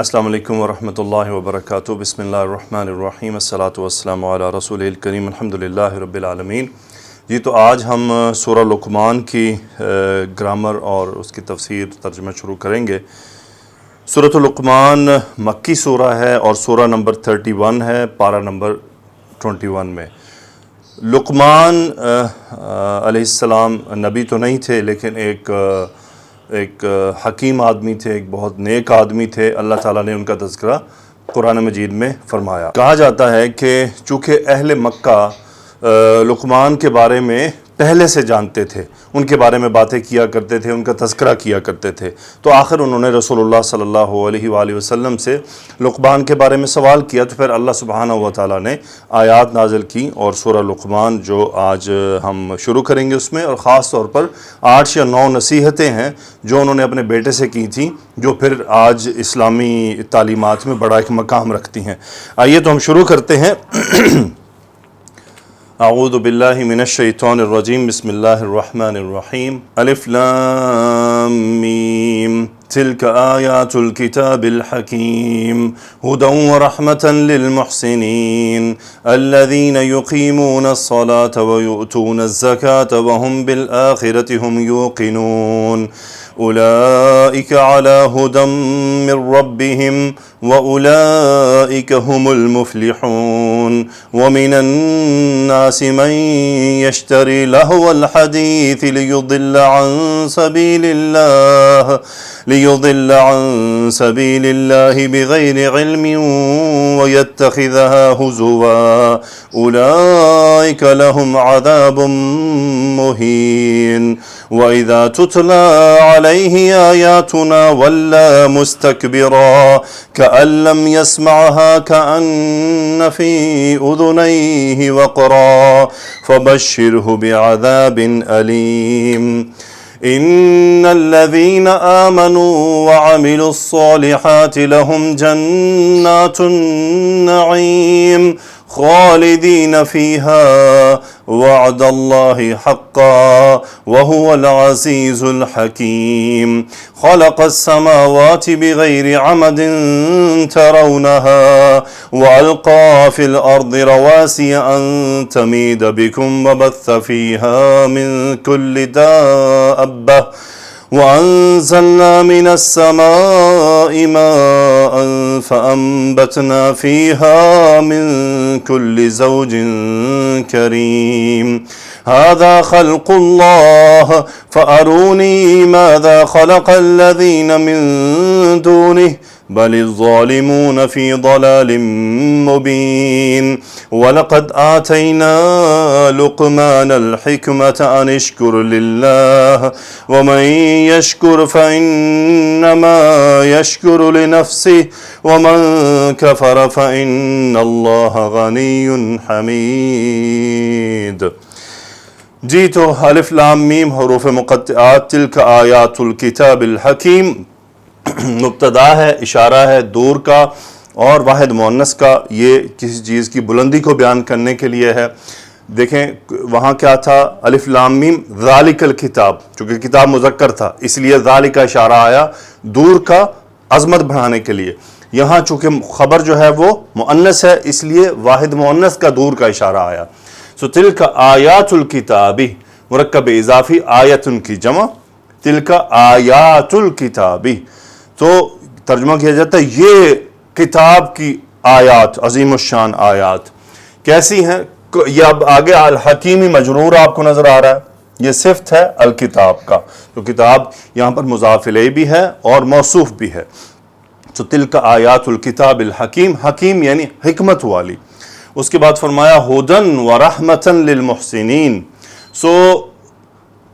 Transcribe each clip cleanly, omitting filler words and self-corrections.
السلام علیکم ورحمۃ اللہ وبرکاتہ۔ بسم اللہ الرحمن الرحیم، الصلاۃ والسلام علی رسول الکریم، الحمدللہ رب العالمین۔ جی تو آج ہم سورہ لقمان کی گرامر اور اس کی تفسیر ترجمہ شروع کریں گے۔ سورۃ لقمان مکی سورہ ہے اور سورہ نمبر 31 ہے، پارہ نمبر 21 میں۔ لقمان علیہ السلام نبی تو نہیں تھے، لیکن ایک حکیم آدمی تھے، ایک بہت نیک آدمی تھے۔ اللہ تعالیٰ نے ان کا تذکرہ قرآن مجید میں فرمایا۔ کہا جاتا ہے کہ چونکہ اہل مکہ لقمان کے بارے میں پہلے سے جانتے تھے، ان کے بارے میں باتیں کیا کرتے تھے، ان کا تذکرہ کیا کرتے تھے، تو آخر انہوں نے رسول اللہ صلی اللہ علیہ وآلہ وسلم سے لقمان کے بارے میں سوال کیا، تو پھر اللہ سبحانہ و تعالیٰ نے آیات نازل کی، اور سورہ لقمان جو آج ہم شروع کریں گے اس میں، اور خاص طور پر 8 یا 9 نصیحتیں ہیں جو انہوں نے اپنے بیٹے سے کی تھیں، جو پھر آج اسلامی تعلیمات میں بڑا ایک مقام رکھتی ہیں۔ آئیے تو ہم شروع کرتے ہیں۔ اعوذ باللہ من الشیطان الرجیم، بسم اللہ الرحمن الرحیم۔ الف لام میم، تلک آیات الکتاب الحکیم، ہدی ورحمۃ للمحسنین الذین یقیمون الصلاة ویؤتون الزکاة وهم بالآخرة هم یوقنون اولئک علی ہدی من ربهم وَأُولَئِكَ هُمُ الْمُفْلِحُونَ وَمِنَ النَّاسِ مَن يَشْتَرِي لَهْوَ الْحَدِيثِ لِيُضِلَّ عَن سَبِيلِ اللَّهِ بِغَيْرِ عِلْمٍ وَيَتَّخِذَهَا هُزُوًا أُولَئِكَ لَهُمْ عَذَابٌ مُهِينٌ وَإِذَا تُتْلَى عَلَيْهِ آيَاتُنَا وَلَّى مُسْتَكْبِرًا كأن لم يسمعها كأن في أذنيه وقرا فبشره بعذاب أليم إن الذين آمنوا وعملوا الصالحات لهم جنات النعيم خالدين فيها وعد الله حقا وهو العزيز الحكيم خلق السماوات بغير عمد ترونها وألقى في الأرض رواسي أن تميد بكم وبث فيها من كل دابة وأنزلنا من السماء ماء فأنبتنا فيها من كل زوج كريم هذا خلق الله فأروني ماذا خلق الذين من دونه بل الظالمون في ضلال مبين ولقد آتينا لقمان الحكمة أن اشكر لله ومن يشكر فإنما يشكر لنفسه ومن كفر فإن الله غني حميد۔ جی تو الف لام میم حروف مقطعات، تلک آیات الکتاب الحکیم، مبتدا ہے، اشارہ ہے دور کا اور واحد مؤنث کا، یہ کسی چیز کی بلندی کو بیان کرنے کے لیے ہے۔ دیکھیں وہاں کیا تھا، الف لام میم ذالک الکتاب، چونکہ کتاب مذکر تھا اس لیے ذالک کا اشارہ آیا دور کا، عظمت بڑھانے کے لیے۔ یہاں چونکہ خبر جو ہے وہ مؤنث ہے اس لیے واحد مؤنث کا دور کا اشارہ آیا۔ سو تلک آیات الکتابی، مرکب اضافی آیتن کی جمع، تلک آیات الکتابی، تو ترجمہ کیا جاتا ہے یہ کتاب کی آیات، عظیم الشان آیات کیسی ہیں۔ یہ اب آگے الحکیمی مجرور آپ کو نظر آ رہا ہے، یہ صفت ہے الکتاب کا، تو کتاب یہاں پر مضاف الیہ بھی ہے اور موصوف بھی ہے۔ تو تلک آیات الکتاب الحکیم، حکیم یعنی حکمت والی۔ اس کے بعد فرمایا ہدن ورحمۃ للمحسنین۔ سو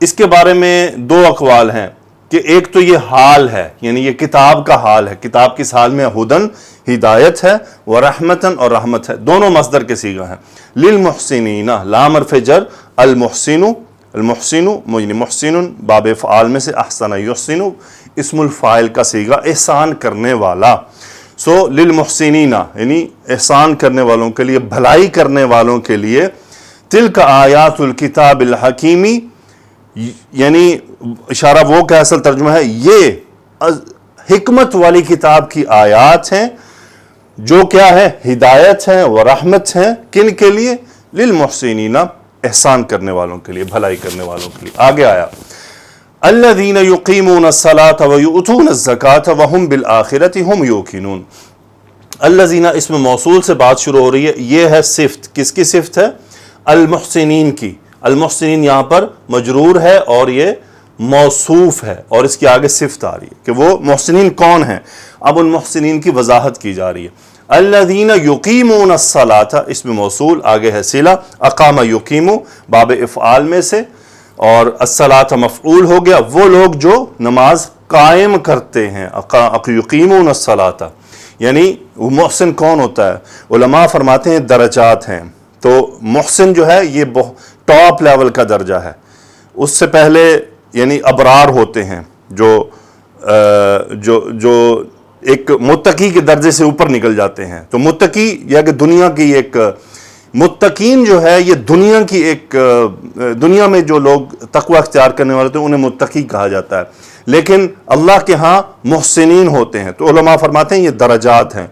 اس کے بارے میں 2 اقوال ہیں کہ ایک تو یہ حال ہے، یعنی یہ کتاب کا حال ہے، کتاب کس حال میں، ہدن ہدایت ہے، ورحمتن اور رحمت ہے، دونوں مصدر کے صیغہ ہیں۔ للمحسنین، لام حرف جر، المحسن، المحسن یعنی محسن باب فعال میں سے احسن یحسن اسم الفاعل کا صیغہ، احسان کرنے والا۔ سو للمحسنین یعنی احسان کرنے والوں کے لیے، بھلائی کرنے والوں کے لیے۔ تلک آیات الکتاب الحکیمی، یعنی اشارہ وہ کا اصل ترجمہ ہے یہ حکمت والی کتاب کی آیات ہیں جو کیا ہے؟ ہدایت ہیں و رحمت ہیں. کن کے لیے؟ للمحسنین، احسان کرنے والوں کے لیے، بھلائی کرنے والوں کے لیے. آگے آیا الذین یقیمون الصلاۃ ویؤتون الزکاۃ وہم بالآخرۃ ہم یوقنون. الذین اسم موصول سے بات شروع ہو رہی ہے. یہ ہے صفت. کس کی صفت ہے؟ المحسنین کی. المحسنین یہاں پر مجرور ہے اور یہ موصوف ہے، اور اس کی آگے صفت آ رہی ہے کہ وہ محسنین کون ہیں. اب ان محسنین کی وضاحت کی جا رہی ہے. الذین یقیمون الصلاۃ اسم موصول، آگے ہے صلہ. اقام یقیم باب افعال میں سے، اور الصلاۃ مفعول ہو گیا. وہ لوگ جو نماز قائم کرتے ہیں. یقیمون الصلاۃ، یعنی وہ محسن کون ہوتا ہے؟ علماء فرماتے ہیں درجات ہیں. تو محسن جو ہے یہ ٹاپ لیول کا درجہ ہے. اس سے پہلے یعنی ابرار ہوتے ہیں جو ایک متقی کے درجے سے اوپر نکل جاتے ہیں. تو متقی یا کہ دنیا کی ایک متقین جو ہے یہ دنیا میں جو لوگ تقوی اختیار کرنے والے ہوتے ہیں انہیں متقی کہا جاتا ہے، لیکن اللہ کے ہاں محسنین ہوتے ہیں. تو علماء فرماتے ہیں یہ درجات ہیں.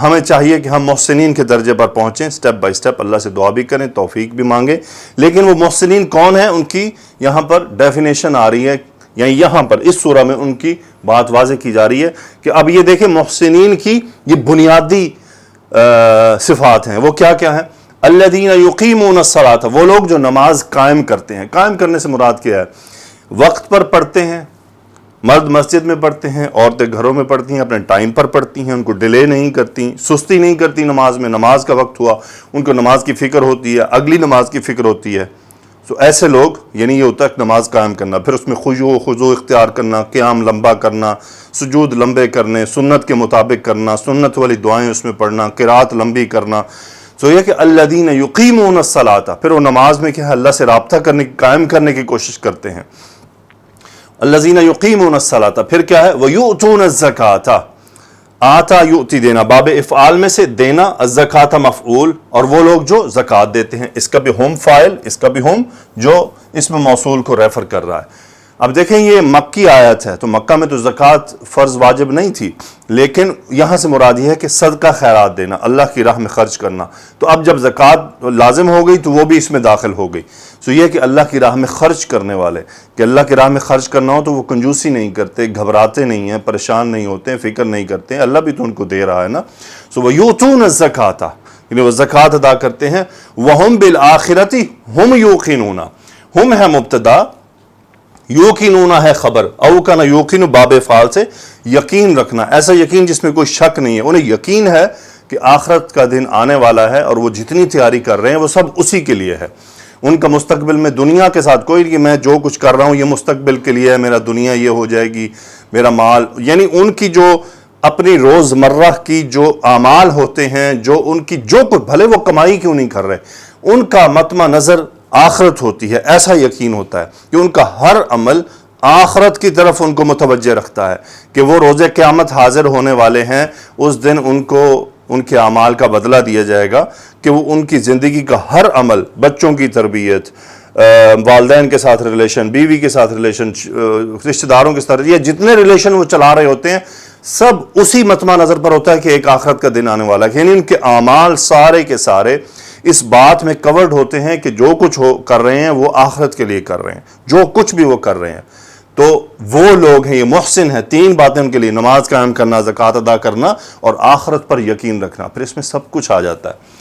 ہمیں چاہیے کہ ہم محسنین کے درجے پر پہنچیں سٹیپ بائی سٹیپ. اللہ سے دعا بھی کریں، توفیق بھی مانگیں. لیکن وہ محسنین کون ہیں؟ ان کی یہاں پر ڈیفینیشن آ رہی ہے، یعنی یہاں پر اس سورہ میں ان کی بات واضح کی جا رہی ہے کہ اب یہ دیکھیں محسنین کی یہ بنیادی صفات ہیں. وہ کیا کیا ہیں؟ الذین یقیمون الصلاۃ، وہ لوگ جو نماز قائم کرتے ہیں. قائم کرنے سے مراد کیا ہے؟ وقت پر پڑھتے ہیں. مرد مسجد میں پڑھتے ہیں، عورتیں گھروں میں پڑھتی ہیں، اپنے ٹائم پر پڑھتی ہیں، ان کو ڈیلے نہیں کرتی، سستی نہیں کرتی نماز میں. نماز کا وقت ہوا ان کو نماز کی فکر ہوتی ہے، اگلی نماز کی فکر ہوتی ہے. تو ایسے لوگ، یعنی یہ ہوتا ہے نماز قائم کرنا، پھر اس میں خضوع اختیار کرنا، قیام لمبا کرنا، سجود لمبے کرنے، سنت کے مطابق کرنا، سنت والی دعائیں اس میں پڑھنا، قرات لمبی کرنا. تو یہ کہ الذین یقیمون الصلاۃ، پھر وہ نماز میں کیا ہے؟ اللہ سے رابطہ کرنے، قائم کرنے کی کوشش کرتے ہیں. الذین یقیمون الصلاۃ، پھر کیا ہے؟ ویؤتون الزکاۃ. آتا یؤتی دینا، باب افعال میں سے دینا، الزکاۃ مفعول، اور وہ لوگ جو زکوٰۃ دیتے ہیں. اس کا بھی ہم فاعل، اس کا بھی ہم جو اسم موصول کو ریفر کر رہا ہے. اب دیکھیں یہ مکی آیت ہے، تو مکہ میں تو زکوٰۃ فرض واجب نہیں تھی، لیکن یہاں سے مراد یہ ہے کہ صدقہ خیرات دینا، اللہ کی راہ میں خرچ کرنا. تو اب جب زکوٰۃ لازم ہو گئی تو وہ بھی اس میں داخل ہو گئی. تو یہ کہ اللہ کی راہ میں خرچ کرنے والے، کہ اللہ کی راہ میں خرچ کرنا ہو تو وہ کنجوسی نہیں کرتے، گھبراتے نہیں ہیں، پریشان نہیں ہوتے ہیں، فکر نہیں کرتے ہیں، اللہ بھی تو ان کو دے رہا ہے نا. سو وَيُؤْتُونَ الزَّكَاةَ، یعنی وہ زکوٰۃ ادا کرتے ہیں. وَهُمْ بِالْآخِرَةِ هُمْ يُوقِنُونَ، ہم ہے مبتدا، یوقنون ہے خبر. او کنا یوقن باب فعال سے یقین رکھنا، ایسا یقین جس میں کوئی شک نہیں ہے. انہیں یقین ہے کہ آخرت کا دن آنے والا ہے، اور وہ جتنی تیاری کر رہے ہیں وہ سب اسی کے لیے ہے. ان کا مستقبل میں دنیا کے ساتھ کوئی نہیں کہ میں جو کچھ کر رہا ہوں یہ مستقبل کے لیے ہے، میرا دنیا یہ ہو جائے گی، میرا مال. یعنی ان کی جو اپنی روزمرہ کی جو اعمال ہوتے ہیں، جو ان کی جو کچھ، بھلے وہ کمائی کیوں نہیں کر رہے، ان کا مطمع نظر آخرت ہوتی ہے. ایسا یقین ہوتا ہے کہ ان کا ہر عمل آخرت کی طرف ان کو متوجہ رکھتا ہے، کہ وہ روز قیامت حاضر ہونے والے ہیں. اس دن ان کو ان کے اعمال کا بدلہ دیا جائے گا، کہ وہ ان کی زندگی کا ہر عمل، بچوں کی تربیت، والدین کے ساتھ ریلیشن، بیوی کے ساتھ ریلیشن، رشتہ داروں کے ساتھ، یہ جتنے ریلیشن وہ چلا رہے ہوتے ہیں سب اسی مطمع نظر پر ہوتا ہے کہ ایک آخرت کا دن آنے والا ہے. یعنی ان کے اعمال سارے کے سارے اس بات میں کورڈ ہوتے ہیں کہ جو کچھ کر رہے ہیں وہ آخرت کے لیے کر رہے ہیں، جو کچھ بھی وہ کر رہے ہیں. تو وہ لوگ ہیں، یہ محسن ہیں. تین باتیں ان کے لیے: نماز قائم کرنا، زکوٰۃ ادا کرنا، اور آخرت پر یقین رکھنا. پھر اس میں سب کچھ آ جاتا ہے.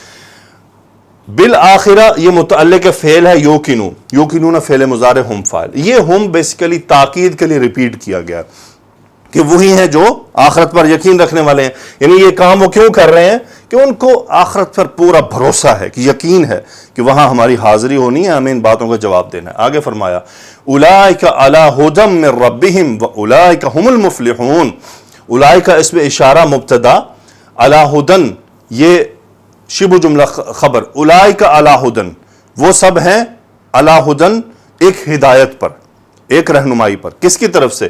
بالآخرہ یہ متعلق فعل ہے یوقنو، یوقنون فعل مضارع ہم فاعل. یہ ہم بیسیکلی تاکید کے لیے ریپیٹ کیا گیا کہ وہی ہیں جو آخرت پر یقین رکھنے والے ہیں. یعنی یہ کام وہ کیوں کر رہے ہیں؟ کہ ان کو آخرت پر پورا بھروسہ ہے، کہ یقین ہے کہ وہاں ہماری حاضری ہونی ہے، ہمیں ان باتوں کا جواب دینا ہے. آگے فرمایا اولئک علی ھدی من ربہم واولئک ھم المفلحون. اولئک اس میں اشارہ مبتدا، علی ھدی یہ شبہ جملہ خبر. اولئک علی ھدی، وہ سب ہیں علی ھدی، ایک ہدایت پر، ایک رہنمائی پر. کس کی طرف سے؟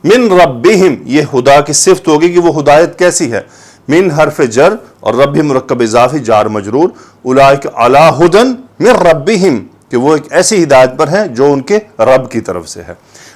من ربہم، یہ خدا کی صفت ہوگی کہ وہ ہدایت کیسی ہے. من حرف جر اور رب مرکب اضافی جار مجرور. اولئک علی ھدی من ربہم، کہ وہ ایک ایسی ہدایت پر ہیں جو ان کے رب کی طرف سے ہے.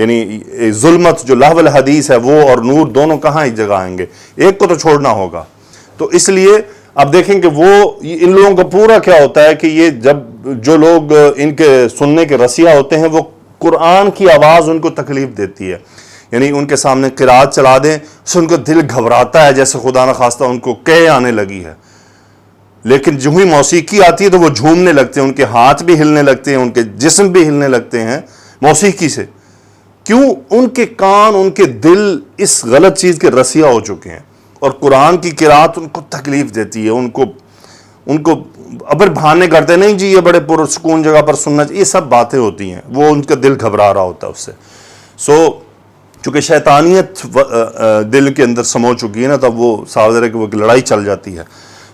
یعنی ظلمت جو لہو الحدیث ہے وہ اور نور دونوں کہاں ایک جگہ آئیں گے، ایک کو تو چھوڑنا ہوگا۔ تو اس لیے اب دیکھیں کہ وہ ان لوگوں کا پورا کیا ہوتا ہے کہ یہ جب جو لوگ ان کے سننے کے رسیہ ہوتے ہیں وہ قرآن کی آواز ان کو تکلیف دیتی ہے، یعنی ان کے سامنے قرات چلا دیں سے ان کو دل گھبراتا ہے، جیسے خدا نخواستہ ان کو قے آنے لگی ہے۔ لیکن جو ہی موسیقی آتی ہے تو وہ جھومنے لگتے ہیں، ان کے ہاتھ بھی ہلنے لگتے ہیں، ان کے جسم بھی ہلنے لگتے ہیں موسیقی سے۔ کیوں؟ ان کے کان، ان کے دل اس غلط چیز کے رسیہ ہو چکے ہیں، اور قرآن کی قرات ان کو تکلیف دیتی ہے، ان کو ابر بہانے کرتے نہیں جی یہ بڑے پرسکون جگہ پر سننا چاہیے، یہ سب باتیں ہوتی ہیں، وہ ان کا دل گھبرا رہا ہوتا ہے اس سے۔ چونکہ شیطانیت دل کے اندر سمو چکی ہے نا، تب وہ صاحب کہ وہ لڑائی چل جاتی ہے۔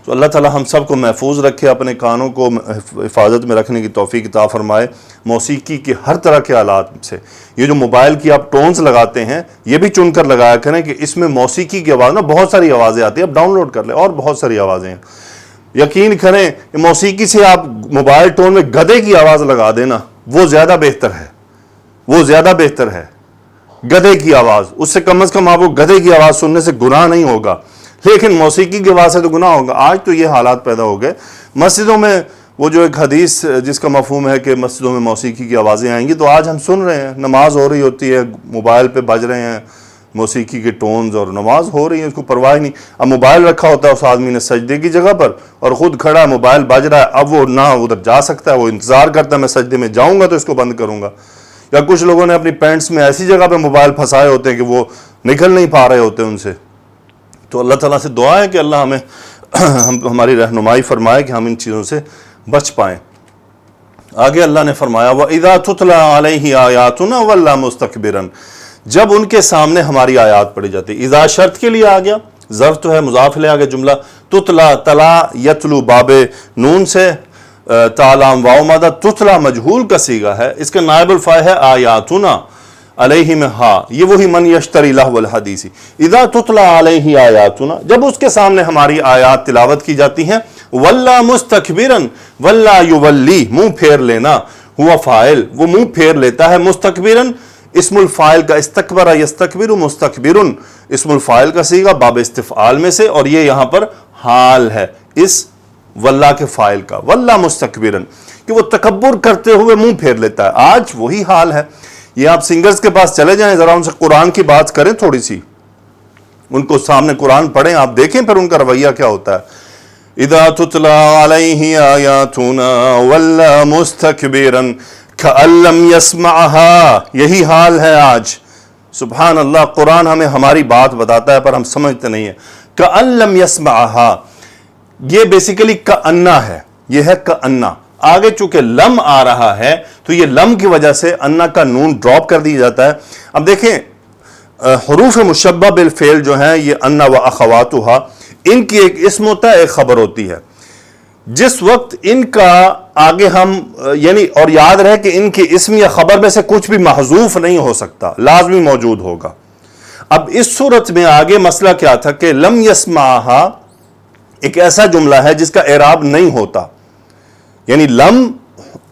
تو اللہ تعالی ہم سب کو محفوظ رکھے، اپنے کانوں کو حفاظت میں رکھنے کی توفیق عطا فرمائے موسیقی کے ہر طرح کے آلات سے۔ یہ جو موبائل کی آپ ٹونز لگاتے ہیں یہ بھی چن کر لگایا کریں کہ اس میں موسیقی کی آواز نا، بہت ساری آوازیں آتی ہیں، آپ ڈاؤن لوڈ کر لیں، اور بہت ساری آوازیں ہیں۔ یقین کریں موسیقی سے آپ موبائل ٹون میں گدھے کی آواز لگا دینا، وہ زیادہ بہتر ہے، وہ زیادہ بہتر ہے گدھے کی آواز، اس سے کم از کم آپ کو گدھے کی آواز سننے سے گناہ نہیں ہوگا، لیکن موسیقی کی آواز سے تو گناہ ہوگا۔ آج تو یہ حالات پیدا ہو گئے مسجدوں میں، وہ جو ایک حدیث جس کا مفہوم ہے کہ مسجدوں میں موسیقی کی آوازیں آئیں گی، تو آج ہم سن رہے ہیں، نماز ہو رہی ہوتی ہے، موبائل پہ بج رہے ہیں موسیقی کے ٹونز اور نماز ہو رہی ہے، اس کو پرواہ نہیں۔ اب موبائل رکھا ہوتا ہے اس آدمی نے سجدے کی جگہ پر، اور خود کھڑا ہے، موبائل بج رہا ہے، اب وہ نہ ادھر جا سکتا ہے، وہ انتظار کرتا ہے میں سجدے میں جاؤں گا تو اس کو بند کروں گا۔ یا کچھ لوگوں نے اپنی پینٹس میں ایسی جگہ پہ موبائل پھنسائے ہوتے ہیں کہ وہ نکل نہیں پا رہے ہوتے ان سے۔ تو اللہ تعالیٰ سے دعا ہے کہ اللہ ہمیں ہماری رہنمائی فرمائے کہ ہم ان چیزوں سے بچ پائیں۔ آگے اللہ نے فرمایا وَإِذَا تُتْلَىٰ عَلَيْهِ آيَاتُنَا وَلَّا مُسْتَكْبِرًا، جب ان کے سامنے ہماری آیات پڑھی جاتی۔ اذا شرط کے لیے آ گیا، ظرف تو ہے، مضاف لے آگے جملہ، تتلا تلا یتلو باب نون سے، تالام واو مادہ، تتلا مجہول کا صیغہ ہے، اس کا نائب الفاعل ہے آیاتنا، علیہ میں ہا، یہ وہی من یشتری لہو الحدیث۔ اذا تتلا علیہ آیاتنا، جب اس کے سامنے ہماری آیات تلاوت کی جاتی ہیں، ولا مستکبرن، ولا یولی، منہ پھیر لینا، ہوا فاعل، وہ منہ پھیر لیتا ہے، مستکبرن اسم الفاعل کا، استکبر یستکبر، مستکبرن اسم الفاعل کا صیغہ باب استفعال میں سے، اور یہ یہاں پر حال ہے اس واللہ کے فاعل کا، واللہ مستکبرن، کہ وہ تکبر کرتے ہوئے منہ پھیر لیتا ہے۔ آج وہی حال ہے۔ یہ آپ سنگرز کے پاس چلے جائیں، ذرا ان سے قرآن کی بات کریں تھوڑی سی، ان کو سامنے قرآن پڑھیں، آپ دیکھیں پھر ان کا رویہ کیا ہوتا ہے۔ اذا تتلی علیہ آیاتنا ولا مستکبرا کأن لم یسمعها، یہی حال ہے آج۔ سبحان اللہ، قرآن ہمیں ہماری بات بتاتا ہے پر ہم سمجھتے نہیں ہیں۔ کأن لم یسمعها، یہ بیسیکلی کأنہ ہے، یہ ہے کأنہ۔ آگے چونکہ لم آ رہا ہے تو یہ لم کی وجہ سے انہ کا نون ڈراپ کر دیا جاتا ہے۔ اب دیکھیں حروف مشبہ بالفعل جو ہیں یہ انہ و اخواتها، ان کی ایک اسم ہوتا ہے، ایک خبر ہوتی ہے۔ جس وقت ان کا آگے ہم یعنی، اور یاد رہے کہ ان کی اسم یا خبر میں سے کچھ بھی محذوف نہیں ہو سکتا، لازمی موجود ہوگا۔ اب اس صورت میں آگے مسئلہ کیا تھا کہ لم یسمعها ایک ایسا جملہ ہے جس کا اعراب نہیں ہوتا، یعنی لم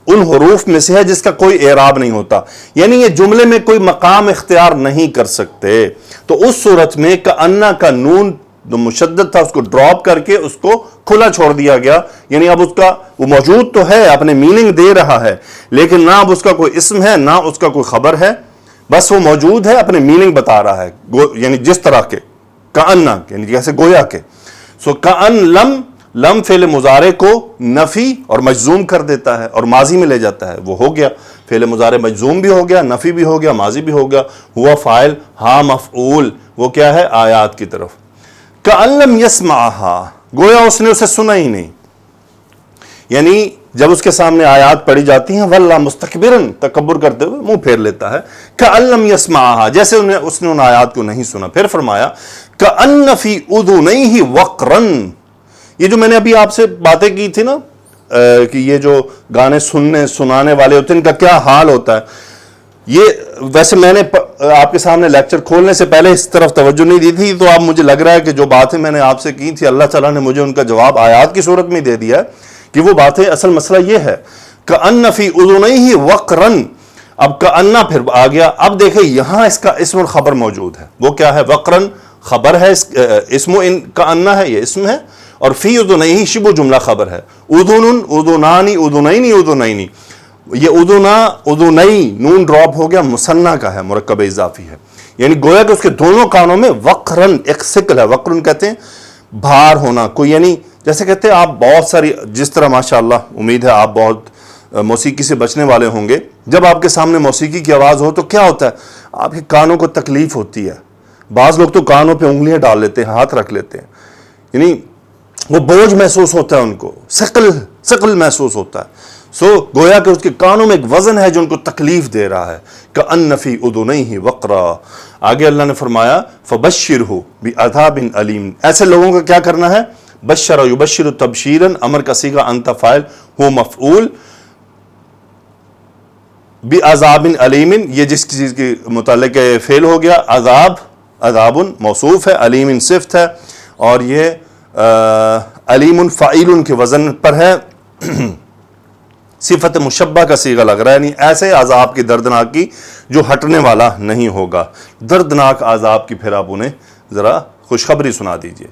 ان حروف میں سے ہے جس کا کوئی اعراب نہیں ہوتا، یعنی یہ جملے میں کوئی مقام اختیار نہیں کر سکتے۔ تو اس صورت میں کأنہ کا نون جو مشدد تھا اس کو ڈراپ کر کے اس کو کھلا چھوڑ دیا گیا، یعنی اب اس کا وہ موجود تو ہے، اپنے میننگ دے رہا ہے، لیکن نہ اب اس کا کوئی اسم ہے نہ اس کا کوئی خبر ہے، بس وہ موجود ہے، اپنے میننگ بتا رہا ہے، یعنی جس طرح کے کأنہ، یعنی جیسے گویا کے۔ سو کأن لم فعل مضارع کو نفی اور مجزوم کر دیتا ہے اور ماضی میں لے جاتا ہے، وہ ہو گیا فعل مضارع مجزوم بھی ہو گیا، نفی بھی ہو گیا، ماضی بھی ہو گیا، ہوا فاعل، ہاں مفعول، وہ کیا ہے آیات کی طرف۔ کأن لم یسمعها، گویا اس نے اسے سنا ہی نہیں، یعنی جب اس کے سامنے آیات پڑھی جاتی ہیں واللہ مستکبرن، تکبر کرتے ہوئے منہ پھیر لیتا ہے، کأن لم یسمعها، جیسے اس نے ان آیات کو نہیں سنا۔ پھر فرمایا کأن فی اذنیہ وقرا، یہ جو میں نے ابھی آپ سے باتیں کی تھی نا کہ یہ جو گانے سنانے والے ہوتے ہیں ان کا کیا حال ہوتا ہے، یہ ویسے میں نے آپ کے سامنے لیکچر کھولنے سے پہلے اس طرف توجہ نہیں دی تھی، تو اب مجھے لگ رہا ہے کہ جو باتیں میں نے آپ سے کی تھی اللہ تعالیٰ نے مجھے ان کا جواب آیات کی صورت میں دے دیا ہے کہ وہ باتیں، اصل مسئلہ یہ ہے کأن فی اذنیہ وقرا، اب کأنہ پھر آ گیا. اب دیکھیں یہاں اس کا اسم الخبر موجود ہے. وہ کیا ہے؟ وقرن خبر ہے, اسم ان کأنہ ہے, یہ اسم ہے. اور فی اذنیہ شبہ جملہ خبر ہے. اذن اذنانی اذنین اذنین, یہ اذنا اذنی نون ڈراپ ہو گیا, مثنیٰ کا ہے, مرکب اضافی ہے. یعنی گویا کہ اس کے دونوں کانوں میں وقرن ایک ثقل ہے. وقرن کہتے ہیں بھار ہونا کوئی, یعنی جیسے کہتے ہیں آپ بہت ساری, جس طرح ماشاءاللہ امید ہے آپ بہت موسیقی سے بچنے والے ہوں گے. جب آپ کے سامنے موسیقی کی آواز ہو تو کیا ہوتا ہے؟ آپ کے کانوں کو تکلیف ہوتی ہے. بعض لوگ تو کانوں پہ انگلیاں ڈال لیتے ہیں, ہاتھ رکھ لیتے ہیں, یعنی وہ بوجھ محسوس ہوتا ہے ان کو, ثقل محسوس ہوتا ہے. سو گویا کہ اس کے کانوں میں ایک وزن ہے جو ان کو تکلیف دے رہا ہے. کأن فی اذنیہ وقرا. آگے اللہ نے فرمایا فبشرہ بعذاب علیم. ایسے لوگوں کا کیا کرنا ہے؟ بشر یبشر تبشیرا, امر کا صیغہ انت فاعل ہو مفعول, بعذاب علیم یہ جس چیز کے متعلق فعل ہو گیا. عذاب موصوف ہے, علیم صفت ہے, اور یہ علیم فاعل کے وزن پر ہے. صفت مشبہ کا صیغہ لگ رہا ہے, یعنی ایسے عذاب کی دردناک کی جو ہٹنے والا نہیں ہوگا. دردناک عذاب کی پھر آپ انہیں ذرا خوشخبری سنا دیجئے.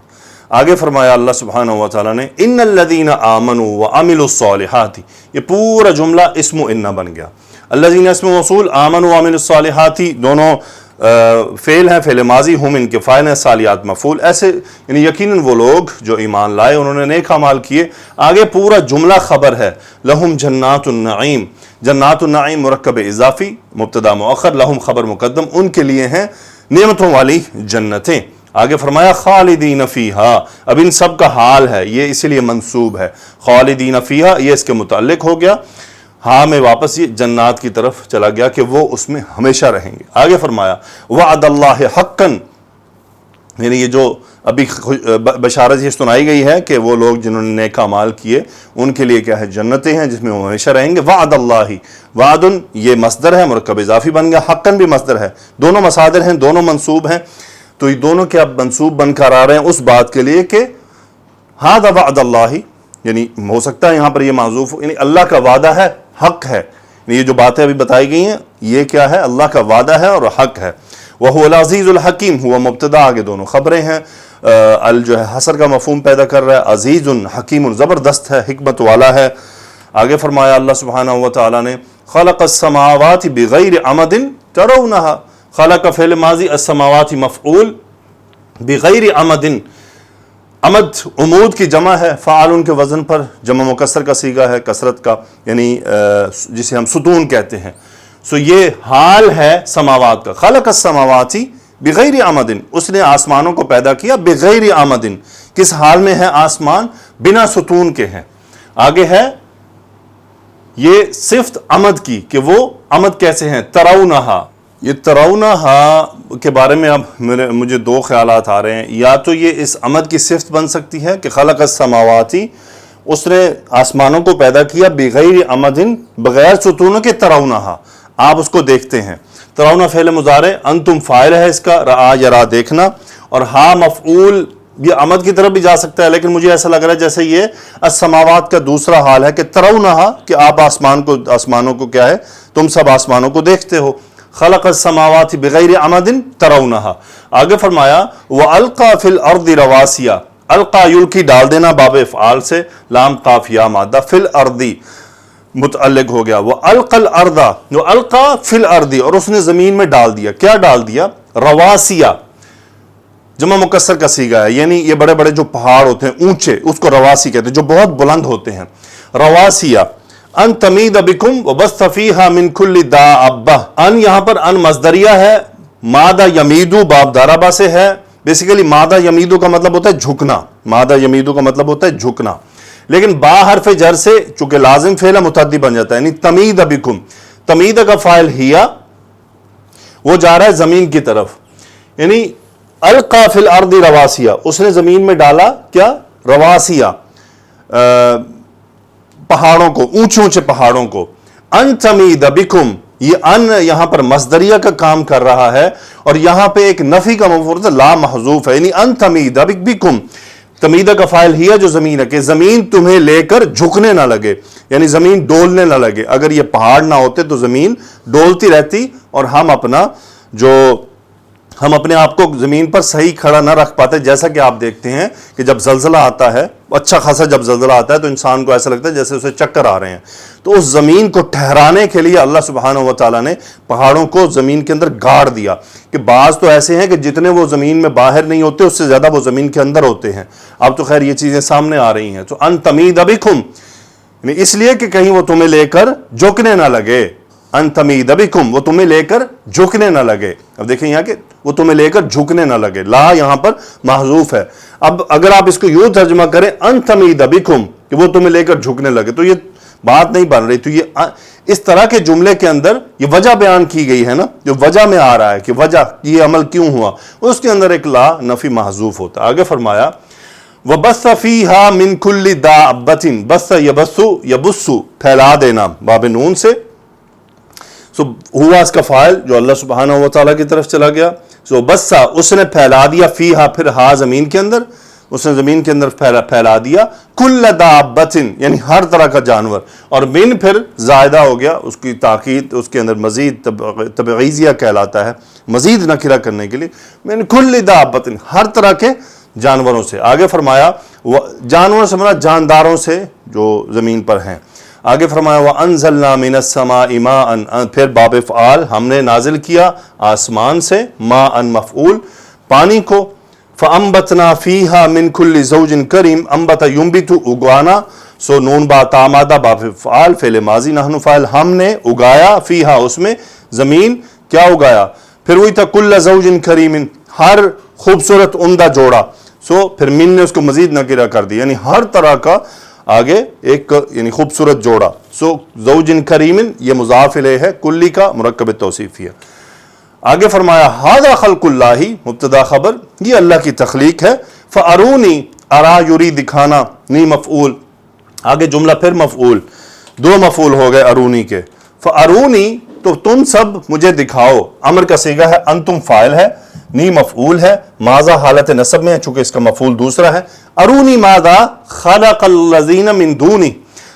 آگے فرمایا اللہ سبحانہ و تعالیٰ نے ان الذین آمنوا وعملوا الصالحات. یہ پورا جملہ اسم و انہ بن گیا. الذین اسم موصول, آمنوا وعملوا الصالحات دونوں فعل ہیں, فعل ماضی, ہم ان کے فاعل ہیں, صالحات مفعول. ایسے یعنی یقیناً وہ لوگ جو ایمان لائے, انہوں نے نیک اعمال کیے. آگے پورا جملہ خبر ہے. لہم جنات النعیم, جنات النعیم مرکب اضافی, مبتدا مؤخر, لہم خبر مقدم, ان کے لیے ہیں نعمتوں والی جنتیں. آگے فرمایا خالدین فیہا, اب ان سب کا حال ہے, یہ اسی لیے منصوب ہے. خالدین فیہا یہ اس کے متعلق ہو گیا, ہاں میں واپس یہ جنات کی طرف چلا گیا کہ وہ اس میں ہمیشہ رہیں گے. آگے فرمایا وعد اللہ حقا, یعنی یہ جو ابھی بشارت یہ سنائی گئی ہے کہ وہ لوگ جنہوں نے نیک اعمال کیے ان کے لیے کیا ہے؟ جنتیں ہیں جس میں وہ ہمیشہ رہیں گے. وعد اللہ, وعد یہ مصدر ہے, مرکب اضافی بن گیا. حقا بھی مصدر ہے, دونوں مصادر ہیں, دونوں منصوب ہیں. تو یہ دونوں کیا منصوب بن کر آ رہے ہیں اس بات کے لیے کہ ھذا وعد اللہ, یعنی ہو سکتا ہے یہاں پر یہ معذوف, یعنی اللہ کا وعدہ ہے, حق ہے. یہ جو باتیں ابھی بتائی گئی ہیں یہ کیا ہے؟ اللہ کا وعدہ ہے اور حق ہے. وَهُوَ الْعَزِيزُ الْحَكِيمُ, ہوا مبتدا, آگے دونوں خبریں ہیں. جو ہے حصر کا مفہوم پیدا کر رہا ہے. عزیز حکیم, زبردست ہے, حکمت والا ہے. آگے فرمایا اللہ سبحانہ و تعالیٰ نے خلق السماوات بغیر عمد ترونها. خلق فعل ماضی, السماوات مفعول, بغیر عمد, عمد عمود کی جمع ہے, فعال کے وزن پر, جمع مکسر کا صیغہ ہے, کثرت کا, یعنی جسے ہم ستون کہتے ہیں. سو یہ حال ہے سماوات کا. خلق السماوات بغیر عمد, اس نے آسمانوں کو پیدا کیا بغیر عمد. کس حال میں ہے آسمان؟ بنا ستون کے ہیں. آگے ہے یہ صفت عمد کی کہ وہ عمد کیسے ہیں؟ ترونہا. یہ ترونہا کے بارے میں اب مجھے دو خیالات آ رہے ہیں. یا تو یہ اس عمد کی صفت بن سکتی ہے کہ خلق السماواتی, اس نے آسمانوں کو پیدا کیا بغیر عمد, بغیر ستونوں کے, ترونہا, آپ اس کو دیکھتے ہیں. ترونہ فعل مضارع, انتم فاعل ہے اس کا, رعا یرا دیکھنا, اور ہا مفعول. یہ عمد کی طرف بھی جا سکتا ہے, لیکن مجھے ایسا لگ رہا ہے جیسے یہ السماوات کا دوسرا حال ہے کہ ترونہا, کہ آپ آسمانوں کو کیا ہے؟ تم سب آسمانوں کو دیکھتے ہو. خلق السماوات بغیر عمد ترونہا. آگے فرمایا وَأَلْقَى فِي الْأَرْضِ رَوَاسِيَ. القا یلقی ڈال دینا باب افعال سے, لام قاف یا مادہ, فی الارض متعلق ہو گیا. وَأَلْقَى الْأَرْضَ, وَأَلْقَى فِي الْأَرْضِ, اور اس نے زمین میں ڈال دیا. کیا ڈال دیا؟ رواسیہ, جمع مکسر کا صیغہ ہے, یعنی یہ بڑے بڑے جو پہاڑ ہوتے ہیں اونچے, اس کو رواسی کہتے ہیں, جو بہت بلند ہوتے ہیں. رواسیہ ان تمید بکم وبث فیہا من کل دابہ. ان یہاں پر ان مصدریہ ہے, مادہ یمیدو باب داربہ سے ہے. بیسیکلی مادہ یمیدو کا مطلب ہوتا ہے جھکنا, مادہ یمیدو کا مطلب ہوتا ہے جھکنا, لیکن با حرف جر سے چونکہ لازم فعل متعدی بن جاتا ہے, یعنی تمید بکم. تمید کا فاعل ہیا, وہ جا رہا ہے زمین کی طرف, یعنی القا فی الارض رواسیہ, اس نے زمین میں ڈالا کیا؟ رواسیہ, پہاڑوں کو, اونچے اونچے پہاڑوں کو. ان تمید بکم, یہ ان یہاں پر مصدریہ کا کام کر رہا ہے, اور یہاں پہ ایک نفی کا مفعول لا محذوف ہے, یعنی ان تمید بکم, تمیدہ کا فاعل ہی ہے جو زمین ہے، کہ زمین تمہیں لے کر جھکنے نہ لگے، یعنی زمین ڈولنے نہ لگے. اگر یہ پہاڑ نہ ہوتے تو زمین ڈولتی رہتی اور ہم اپنے آپ کو زمین پر صحیح کھڑا نہ رکھ پاتے. جیسا کہ آپ دیکھتے ہیں کہ جب زلزلہ آتا ہے، اچھا خاصا جب زلزلہ آتا ہے تو انسان کو ایسا لگتا ہے جیسے اسے چکر آ رہے ہیں. تو اس زمین کو ٹھہرانے کے لیے اللہ سبحانہ و تعالیٰ نے پہاڑوں کو زمین کے اندر گاڑ دیا، کہ بعض تو ایسے ہیں کہ جتنے وہ زمین میں باہر نہیں ہوتے اس سے زیادہ وہ زمین کے اندر ہوتے ہیں. اب تو خیر یہ چیزیں سامنے آ رہی ہیں. تو ان تمید بکم، یعنی اس لیے کہ کہیں وہ تمہیں لے کر جھکنے نہ لگے. ان تمید بکم، وہ تمہیں لے کر جھکنے نہ لگے. اب دیکھیں یہاں کہ وہ تمہیں لے کر جھکنے نہ لگے، لا یہاں پر محذوف ہے. اب اگر آپ اس کو یوں ترجمہ کریں ان تمید بکم، کہ وہ تمہیں لے کر جھکنے لگے، تو یہ بات نہیں بن رہی. تو یہ اس طرح کے جملے کے اندر یہ وجہ بیان کی گئی ہے نا، جو وجہ میں آ رہا ہے کہ وجہ یہ عمل کیوں ہوا، اس کے اندر ایک لا نفی محذوف ہوتا ہے. آگے فرمایا وَبَثَّ فِيهَا مِن كُلِّ دَابَّةٍ، بَثَّ يَبَثُّ يَبُثُّ، پھیلا دینا باب نون سے. ہوا اس کا فاعل جو اللہ سبحانہ و تعالیٰ کی طرف چلا گیا. بَثَّ، اس نے پھیلا دیا، فیہا پھر ہا زمین کے اندر، اس نے زمین کے اندر پھیلا دیا، کل دابۃ یعنی ہر طرح کا جانور. اور من پھر زائدہ ہو گیا، اس کی تاکید اس کے اندر مزید تبعیضیہ کہلاتا ہے، مزید نکرہ کرنے کے لیے. من کل دابۃ، ہر طرح کے جانوروں سے. آگے فرمایا جانوروں سے مراد جانداروں سے جو زمین پر ہیں. آگے فرمایا وَأَنزَلْنَا مِنَ السَّمَاءِ مَاءً، پھر باب فعال، ہم نے نازل کیا آسمان سے، ماءً مفعول، پانی کو. فَأَنبَتْنَا فِيهَا مِن كُلِّ زَوْجٍ كَرِيمٍ، انبت ينبت اگانا، سو نون با تا مادہ باب فعال فعل ماضی نحن فاعل، ہم نے اگایا، فیہا اس میں زمین کیا اگایا. پھر وہی تھا کل زوج کریم، ہر خوبصورت عمدہ جوڑا. سو پھر من نے اس کو مزید نکرہ کر دیا، یعنی ہر طرح کا آگے ایک یعنی خوبصورت جوڑا. سو زوج کریم یہ مضاف الیہ ہے، کلی کا مرکب توصیفی ہے. آگے فرمایا ھذا خلق اللہ، مبتدا خبر، یہ اللہ کی تخلیق ہے. فارونی، ارا یری دکھانا، نی مفعول، آگے جملہ پھر مفعول، دو مفعول ہو گئے ارونی کے. فارونی، تو تم سب مجھے دکھاؤ. امر کا صیغہ ہے، انتم فاعل ہے، نی مفعول ہے، ماذا حالت نصب میں ہے چونکہ اس کا مفعول دوسرا ہے. ارونی ماذا خلق الذین من دونی،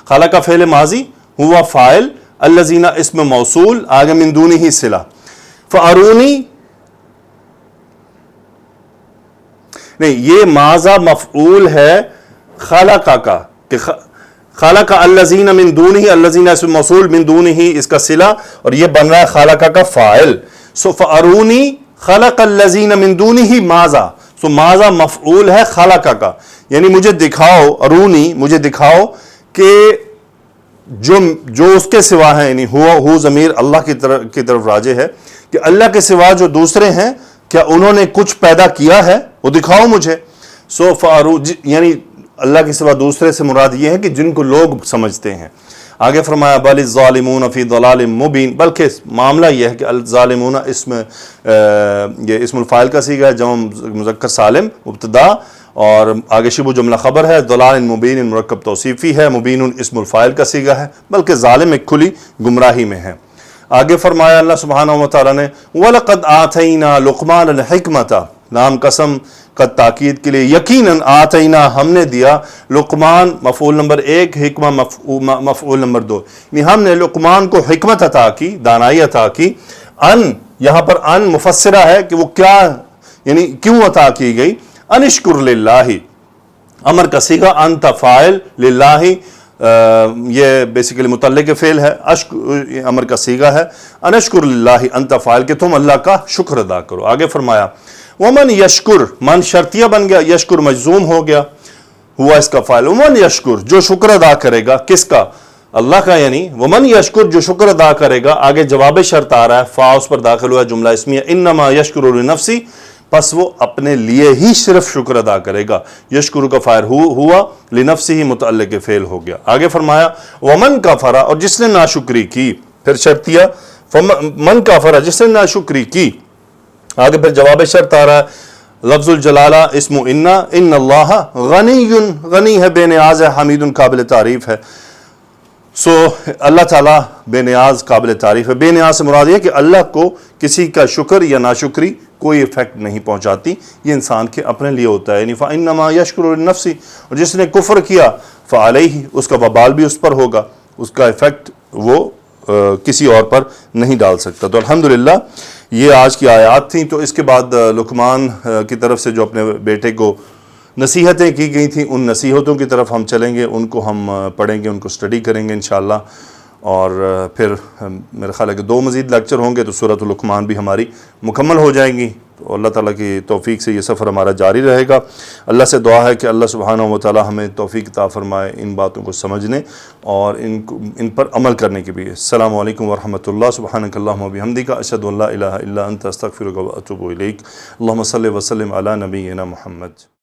خلق فعل ماضی، ہوا فاعل، الذین اسم موصول، آگے من دونی ہی صلہ. فارونی نہیں، یہ ماذا مفعول ہے خلق کا، کہ خلق الذین من دونہ، الذین اسم موصول، من دونہ اس کا صلہ، اور یہ بن رہا ہے خلق کا فاعل. سو فارونی خلق الذین من دونہ ماذا، سو ماذا مفعول ہے خلق کا، یعنی مجھے دکھاؤ، ارونی مجھے دکھاؤ کہ جو اس کے سوا ہیں، یعنی ہو ضمیر اللہ کی طرف راجع ہے، کہ اللہ کے سوا جو دوسرے ہیں کیا انہوں نے کچھ پیدا کیا ہے، وہ دکھاؤ مجھے. سو یعنی اللہ کے سوا دوسرے سے مراد یہ ہے کہ جن کو لوگ سمجھتے ہیں. آگے فرمایا بل الظالمون فی ضلال مبین، بلکہ معاملہ یہ ہے کہ الظالمون یہ اسم الفاعل کا صیغہ ہے، جمع مذکر سالم مبتدا، اور آگے شبہ جملہ خبر ہے، ضلال مبین مرکب توصیفی ہے، مبین اسم الفاعل کا صیغہ ہے، بلکہ ظالم ایک کھلی گمراہی میں ہے. آگے فرمایا اللہ سبحانہ و تعالیٰ نے وَلَقَدْ آتَيْنَا لُقْمَانَ الْحِكْمَةَ، لام قسم قد تاکید کے لیے، یقیناً آتینا ہم نے دیا، لقمان مفعول نمبر 1، حکمہ مفعول نمبر 2، یعنی ہم نے لقمان کو حکمت عطا کی، دانائی عطا کی. ان یہاں پر ان مفسرہ ہے کہ وہ کیا یعنی کیوں عطا کی گئی. ان اشکر للہ، امر کا صیغہ انت فاعل، للہ یہ بیسیکلی متعلق فعل ہے، امر کا صیغہ ہے، ان اشکر للہ انت فاعل، کہ تم اللہ کا شکر ادا کرو. آگے فرمایا ومن یشکر، من شرطیہ بن گیا، یشکر مجزوم ہو گیا، ہوا اس کا فاعل. ومن یشکر، جو شکر ادا کرے گا، کس کا؟ اللہ کا. یعنی ومن یشکر، جو شکر ادا کرے گا، آگے جواب شرط آ رہا ہے، فا اس پر داخل ہوا جملہ اسمیہ، انما یشکر لنفسی، پس وہ اپنے لیے ہی صرف شکر ادا کرے گا. یشکر کا فاعل ہوا، لنفسی ہی متعلق فعل ہو گیا. آگے فرمایا ومن کفر، اور جس نے ناشکری کی، پھر شرطیہ من کفر، جس نے ناشکری کی. آگے پھر جواب شرط آ رہا ہے، لفظ الجلالہ اسم ان اللہ غنی، غنی ہے، بے نیاز ہے، حمید قابل تعریف ہے. سو اللہ تعالیٰ بے نیاز قابل تعریف ہے. بے نیاز سے مراد یہ کہ اللہ کو کسی کا شکر یا ناشکری کوئی ایفیکٹ نہیں پہنچاتی, یہ انسان کے اپنے لیے ہوتا ہے. یعنی فَإِنَّمَا يَشْكُرُ لِنَفْسِ, اور جس نے کفر کیا فَعَلَيْهِ, اس کا وبال بھی اس پر ہوگا, اس کا ایفیکٹ وہ کسی اور پر نہیں ڈال سکتا. تو الحمدللہ یہ آج کی آیات تھیں. تو اس کے بعد لقمان کی طرف سے جو اپنے بیٹے کو نصیحتیں کی گئی تھیں, ان نصیحتوں کی طرف ہم چلیں گے, ان کو ہم پڑھیں گے, ان کو اسٹڈی کریں گے انشاءاللہ. اور پھر میرا خیال ہے کہ 2 مزید لیکچر ہوں گے تو سورۃ لقمان بھی ہماری مکمل ہو جائیں گی. تو اللہ تعالیٰ کی توفیق سے یہ سفر ہمارا جاری رہے گا. اللہ سے دعا ہے کہ اللہ سبحانہ و تعالیٰ ہمیں توفیق عطا فرمائے ان باتوں کو سمجھنے اور ان پر عمل کرنے کی بھی. السلام علیکم ورحمۃ اللہ. سبحانک اللہم و بحمدک, اشہد ان لا الہ الا انت, استغفرک و اتوب الیک. اللہم صلی وسلم علی نبینا محمد.